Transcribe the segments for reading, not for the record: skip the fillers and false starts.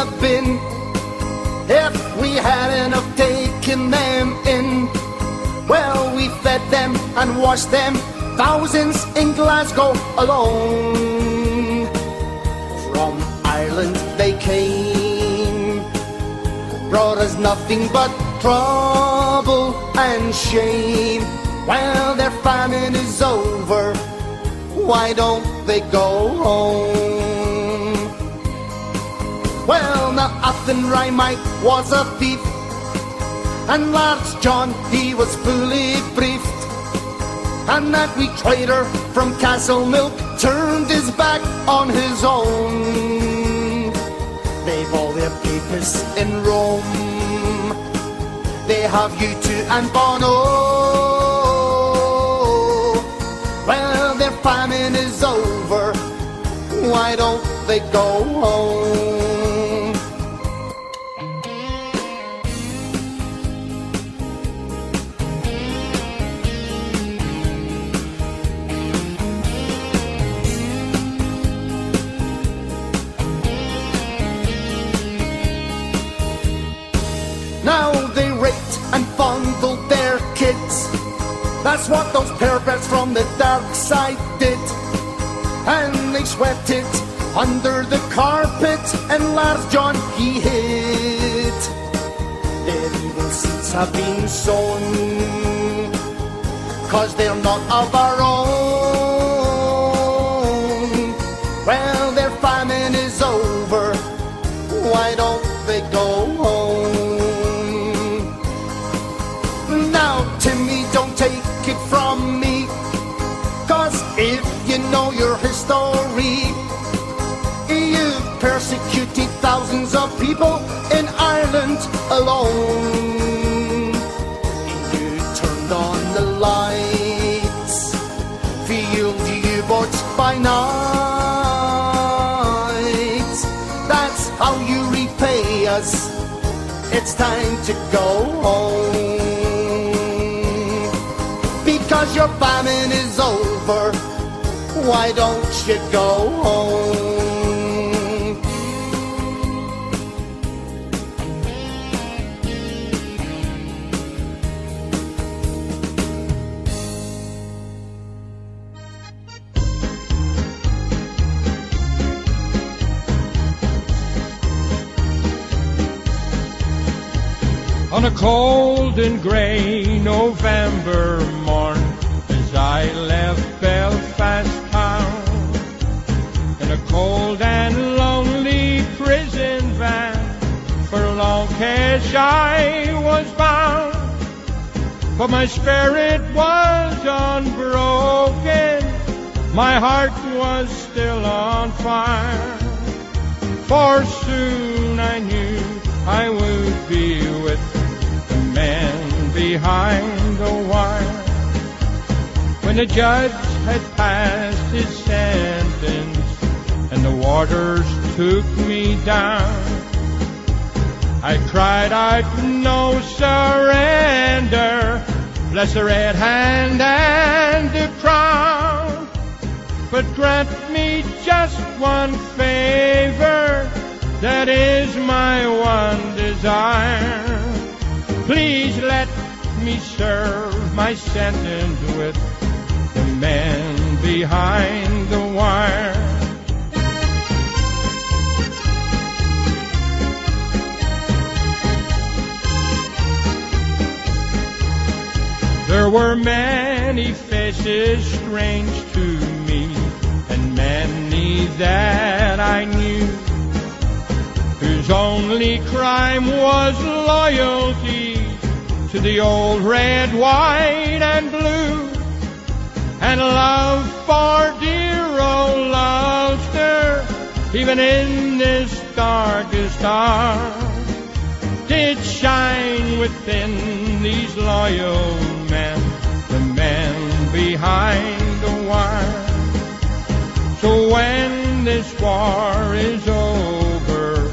have been if we hadn't have taken them in. Well, we fed them and washed them, thousands in Glasgow alone. From Ireland they came, brought us nothing but trouble and shame. Well, their famine is over, why don't they go home? Well, now Athenrymite was a thief, and Lars John, he was fully briefed, and that wee trader from Castlemilk turned his back on his own. They've all their papers in Rome, they have U2 and Bono. Well, their famine is over, why don't they go home? Now they raped and fondled their kids, that's what those perverts from the dark side did. And they swept it under the carpet, and Lars John he hid. Their evil seeds have been sown, 'cause they're not of our own. Well, their famine is over, why don't they go home? Now, Timmy, don't take it from me, 'cause if you know your history, you've persecuted thousands of people in Ireland alone. You turned on the lights, fueled the U-boats by night. That's how you repay us, it's time to go home. Because your famine is over, why don't you go home? On a cold and grey November morn, as I left Belfast town, in a cold and lonely prison van, for Loncaish I was bound. But my spirit was unbroken, my heart was still on fire, for soon I knew I would be with the men behind the wire. When the judge had passed his sentence and the warders took me down, I cried out, no surrender, bless the red hand and the crown, but grant me just one favor, that is my one desire. Please let me serve my sentence with the men behind the wire. There were many faces strange to me, and many that I knew, whose only crime was loyalty to the old red, white, and blue, and love for dear old Ulster, even in this darkest hour, did shine within these loyal men, the men behind the wire. So when this war is over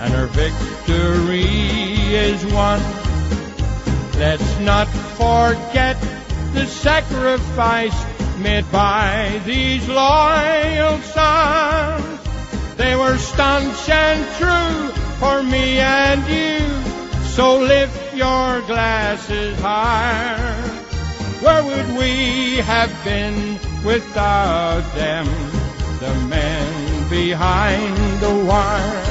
and our victory is won, let's not forget the sacrifice made by these loyal sons. They were staunch and true for me and you. So lift your glasses higher. Where would we have been without them, the men behind the wire?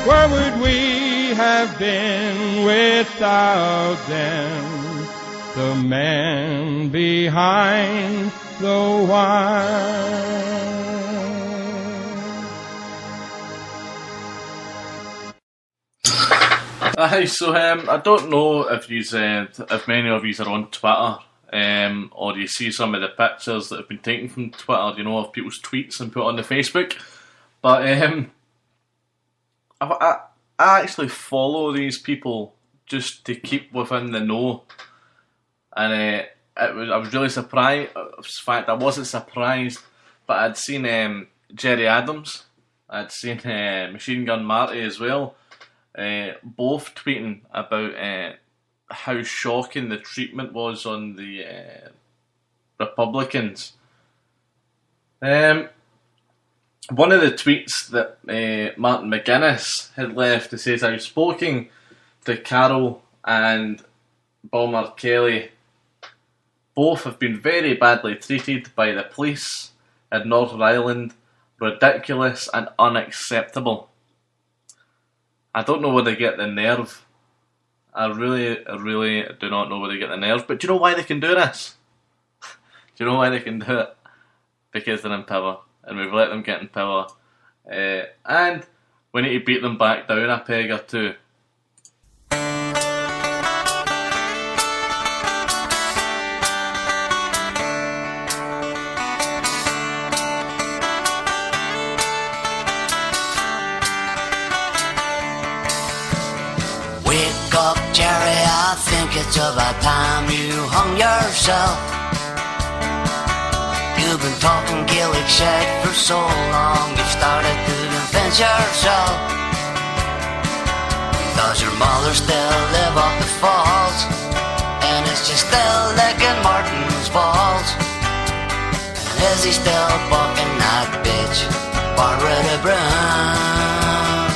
Where would we have been without them, the men behind the wire? Aye, so I don't know if if many of you are on Twitter, or you see some of the pictures that have been taken from Twitter, you know, of people's tweets and put on the Facebook. But I actually follow these people just to keep within the know, and I was really surprised. In fact, I wasn't surprised, but I'd seen Jerry Adams, I'd seen Machine Gun Marty as well. Both tweeting about how shocking the treatment was on the Republicans. One of the tweets that Martin McGuinness had left, it says, "I've spoken to Carol and Bulmer Kelly. Both have been very badly treated by the police at Northern Ireland. Ridiculous and unacceptable." I don't know where they get the nerve. I really do not know where they get the nerve. But do you know why they can do this? Do you know why they can do it? Because they're in power. And we've let them get in power. And we need to beat them back down a peg or two. It's about time you hung yourself. You've been talking Gaelic shit for so long, you've started to convince yourself. Does your mother still live off the falls? And is she still licking Martin's balls? And is he still bucking that bitch, Barbara Brown?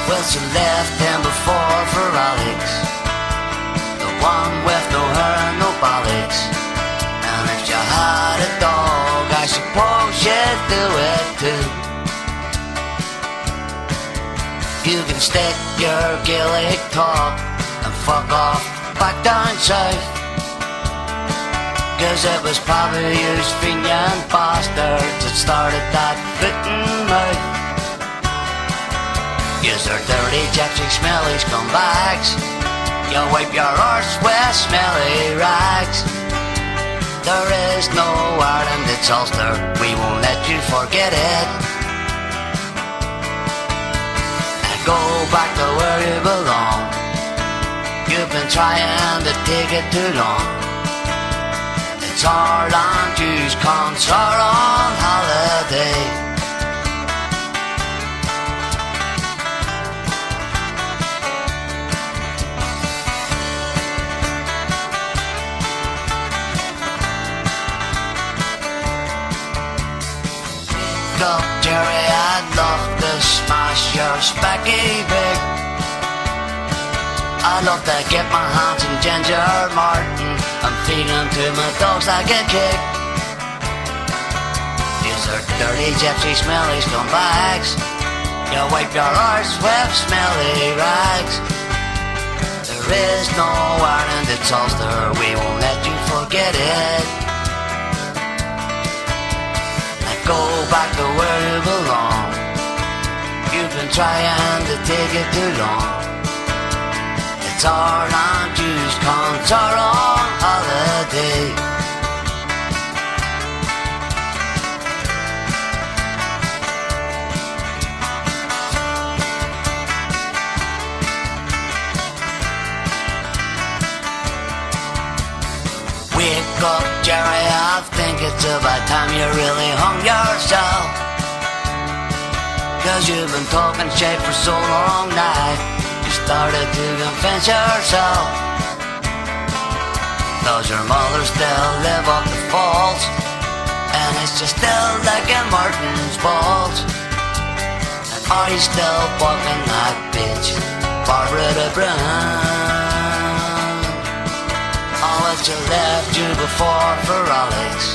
Well, she left him before for Alex, one with no hair and no bollocks. And if you had a dog, I suppose you'd do it too. You can stick your Gaelic talk and fuck off back down south, 'cause it was probably you Fenian bastards that started that foot and mouth. Yous are dirty, gypsy, smelly scumbags. You wipe your arse with smelly rags. There is no Ireland, it's Ulster. We won't let you forget it. And go back to where you belong. You've been trying to take it too long. It's our land use concert on holiday. Up, Jerry, I'd love to smash your specky pig. I'd love to get my hands on Ginger Martin and feed him to my dogs like a kick. These are dirty, gypsy, smelly scumbags. You wipe your arse with smelly rags. There is no Ireland, it's Ulster. We won't let you forget it. Go back to where you belong. You've been trying to take it too long. It's our land use concert on holiday. Wake up, Jerry, I think it's about time you really hung yourself. 'Cause you've been talking shit for so long now, you started to convince yourself. Does your mother still live off the falls? And is she still licking Martin's balls? And Are you still fucking that bitch, Barbara the Brown? Oh, well, she left you before for Alex,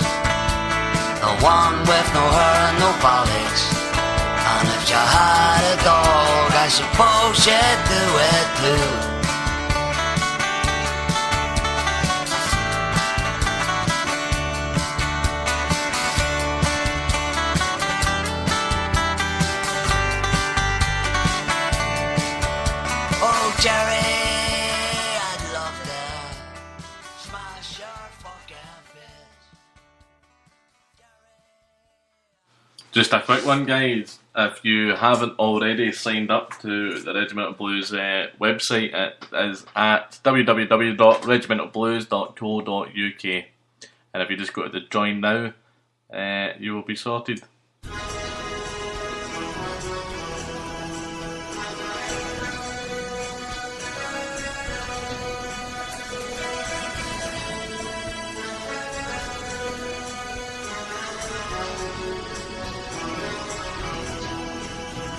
the one with no hair and no bollocks. And if you had a dog, I suppose you'd do it too. Oh, Jerry, I'd love to smash your fucking face. Just a quick one, guys. If you haven't already signed up to the Regimental Blues website, it is at www.regimentalblues.co.uk. And if you just go to the join now, you will be sorted.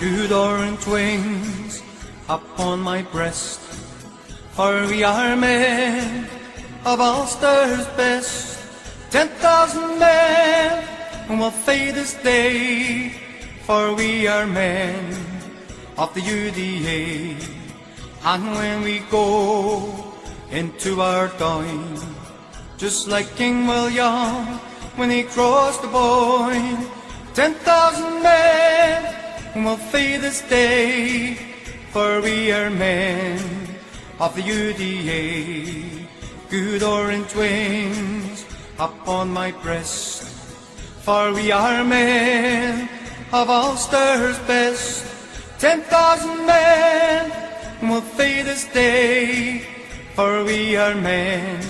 Good orange wings upon my breast, for we are men of Ulster's best. 10,000 men will fade this day, for we are men of the UDA. And when we go into our time, just like King William when he crossed the Boyne, 10,000 men will fade this day, for we are men of the UDA. Good orange wings upon my breast, for we are men of Ulster's best. 10,000 men will fade this day, for we are men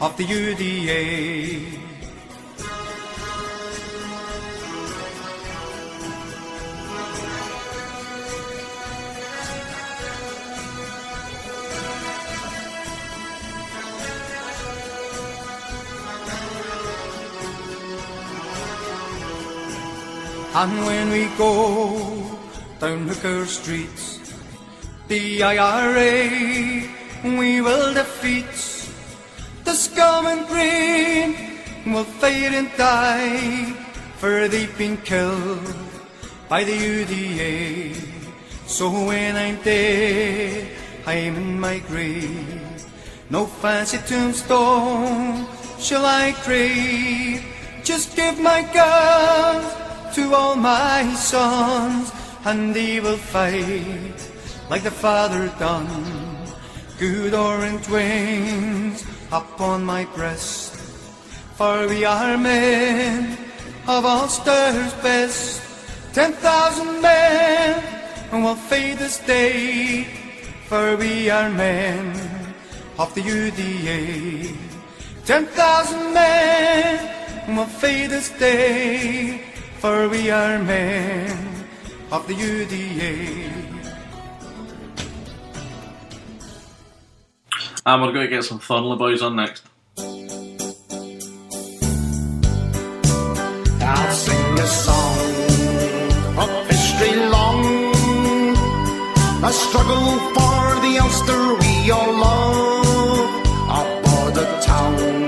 of the UDA. And when we go down Hooker streets, the IRA we will defeat. The scum and green will fade and die, for they've been killed by the UDA. So when I'm dead, I'm in my grave. No fancy tombstone shall I crave. Just give my guns to all my sons, and they will fight like the father done. Good orange wings upon my breast, for we are men of Ulster's best. 10,000 men will fade this day, for we are men of the UDA. 10,000 men will fade this day, for we are men of the UDA. And we're going to get some Thornley Boys on next. I'll sing a song of history long, a struggle for the Ulster we all love, aboard the town